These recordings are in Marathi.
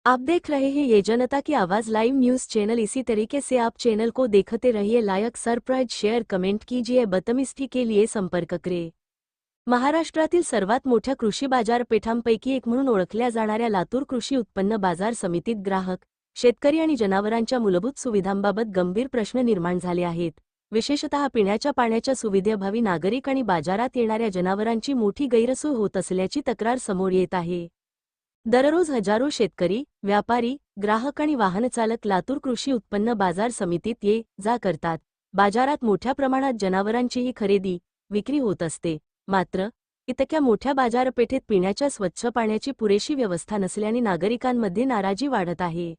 आप देख रहे हैं ये जनता की आवाज लाइव न्यूज चैनल। इसी तरीके से आप चैनल को देखते रहिए। लाइक, सब्सक्राइब, शेअर, कमेंट कीजिए। बदतमीजी के लिए संपर्क करें। महाराष्ट्रातील सर्वात मोठ्या कृषी बाजारपेठांपैकी एक म्हणून ओळखल्या जाणाऱ्या लातूर कृषी उत्पन्न बाजार समितीत ग्राहक, शेतकरी आणि जनावरांच्या मूलभूत सुविधांबाबत गंभीर प्रश्न निर्माण झाले आहेत। विशेषतः पिण्याच्या पाण्याच्या सुविधेअभावी नागरिक आणि बाजारात येणाऱ्या जनावरांची मोठी गैरसोय होत असल्याची तक्रार समोर येत आहे। दररोज हजारो शेतकरी, व्यापारी, ग्राहक आणि वाहनचालक लातूर कृषी उत्पन्न बाजार समितीत ये जा करतात। बाजारात मोठ्या प्रमाणात जनावरांचीही खरेदी, विक्री होत असते। मात्र इतक्या मोठ्या बाजारपेठेत पिण्याच्या स्वच्छ पाण्याची पुरेशी व्यवस्था नसल्याने नागरिकांमध्ये नाराजी वाढत आहे।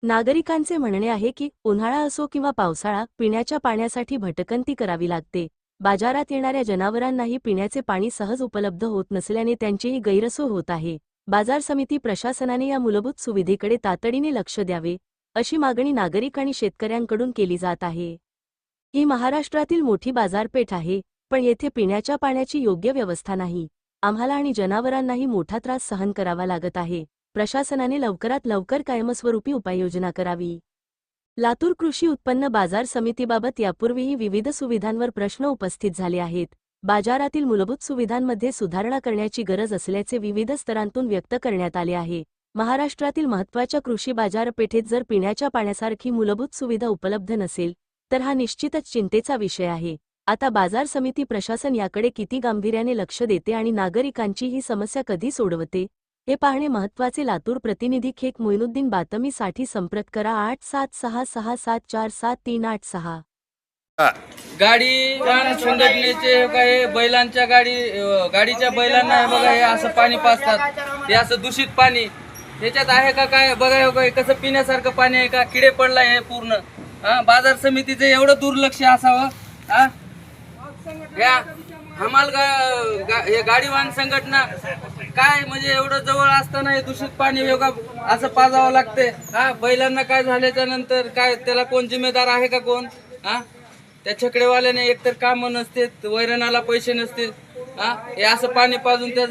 नागरिकांचे म्हणणे आहे की उन्हाळा असो किंवा पावसाळा, पिण्याच्या पाण्यासाठी भटकंती करावी लागते। बाजारात येणाऱ्या जनावरांनाही पिण्याचे पाणी सहज उपलब्ध होत नसल्याने त्यांचीही गैरसोय होत आहे। बाजार समिती प्रशासनाने या मूलभूत सुविधेकडे तातडीने लक्ष द्यावे, अशी मागणी नागरिक आणि शेतकऱ्यांकडून केली जात आहे। ही महाराष्ट्रातील मोठी बाजारपेठ आहे, पण येथे पिण्याच्या पाण्याची योग्य व्यवस्था नाही। आम्हाला आणि जनावरांनाही मोठा त्रास सहन करावा लागत आहे। प्रशासनाने लवकरात लवकर कायमस्वरूपी उपाययोजना करावी। लातूर कृषी उत्पन्न बाजार समितीबाबत यापूर्वीही विविध सुविधांवर प्रश्न उपस्थित झाले आहेत। बाजारातील मूलभूत सुविधांमध्ये सुधारणा करण्याची गरज असल्याचे विविध स्तरांतून व्यक्त करण्यात आले आहे। महाराष्ट्रातील महत्त्वाच्या कृषी बाजारपेठेत जर पिण्याच्या पाण्यासारखी मूलभूत सुविधा उपलब्ध नसेल तर हा निश्चितच चिंतेचा विषय आहे। आता बाजार समिती प्रशासन याकडे किती गांभीर्याने लक्ष देते आणि नागरिकांची ही समस्या कधी सोडवते, हे पाहणे महत्त्वाचे। लातूर प्रतिनिधी शेख मोइनुद्दीन। बातमीसाठी संपर्क करा 8766747386। गाडी वाहन संघटनेचे काय बैलांच्या गाडीच्या बैलांना हे बघा, हे असं पाणी पाजतात, हे असं दूषित पाणी त्याच्यात आहे का काय बघा। हे बघा कसं पिण्यासारखं पाणी आहे का, किडे पडलाय हे पूर्ण। बाजार समितीचं एवढं दुर्लक्ष असावं। या हमाल हे गाडी वाहन संघटना काय म्हणजे एवढं जवळ असताना हे दूषित पाणी योगा असं पाजावं लागते। बैलांना काय झाल्याच्या नंतर काय त्याला कोण जिम्मेदार आहे का कोण? त्या छकडेवाल्याने एकतर काम नसते, वैरणाला पैसे नसते। हे असं पाणी पाजून त्या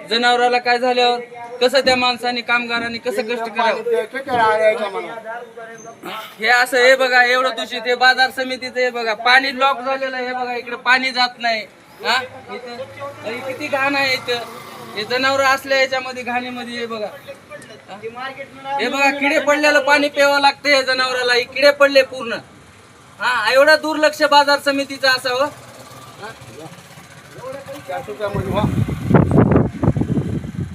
जनावराला काय झाल्यावर कसं त्या माणसाने कामगारांनी कसं कष्ट करावं? हे असं हे बघा एवढं दूषित हे बाजार समितीचं हे बघा, पाणी लॉक झालेलं हे बघा, इकडे पाणी जात नाही। इथं किती घाण आहे इथं, हे जनावर असल्या याच्यामध्ये घाणीमध्ये हे बघा। हे बघा किडे पडलेलं पाणी प्यावं लागतं हे जनावराला, हे किडे पडले पूर्ण। एवढा दुर्लक्ष बाजार समितीचं असावं।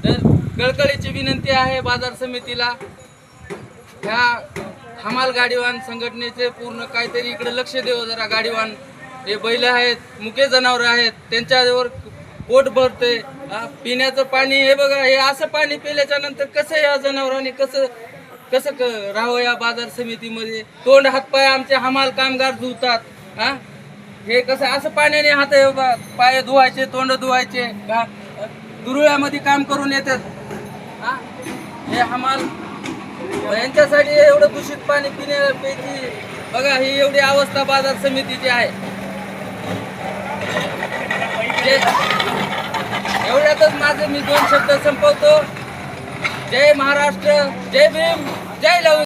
तर कळकळीची विनंती आहे बाजार समितीला, ह्या हमाल गाडीवान संघटनेचे पूर्ण काहीतरी इकडे लक्ष देऊ जरा। गाडीवान हे बैल आहेत, मुके जनावर आहेत, त्यांच्यावर पोट भरते। पिण्याचं पाणी हे बघा, हे असं पाणी पिल्याच्या नंतर कसं या जनावरांनी कसं राहावं या बाजार समितीमध्ये? तोंड हातपाय आमचे हमाल कामगार धुतात। हे कसं असं पाण्याने हात पाय धुवायचे, तोंड धुवायचे, दुरुळ्यामध्ये काम करून येतात। हे हमाल यांच्यासाठी एवढं दूषित पाणी पिण्याची बघा, ही एवढी अवस्था बाजार समितीची आहे। एवढ्यातच माझे मी 2 शब्द संपवतो। जय महाराष्ट्र, जय भीम, जय लव।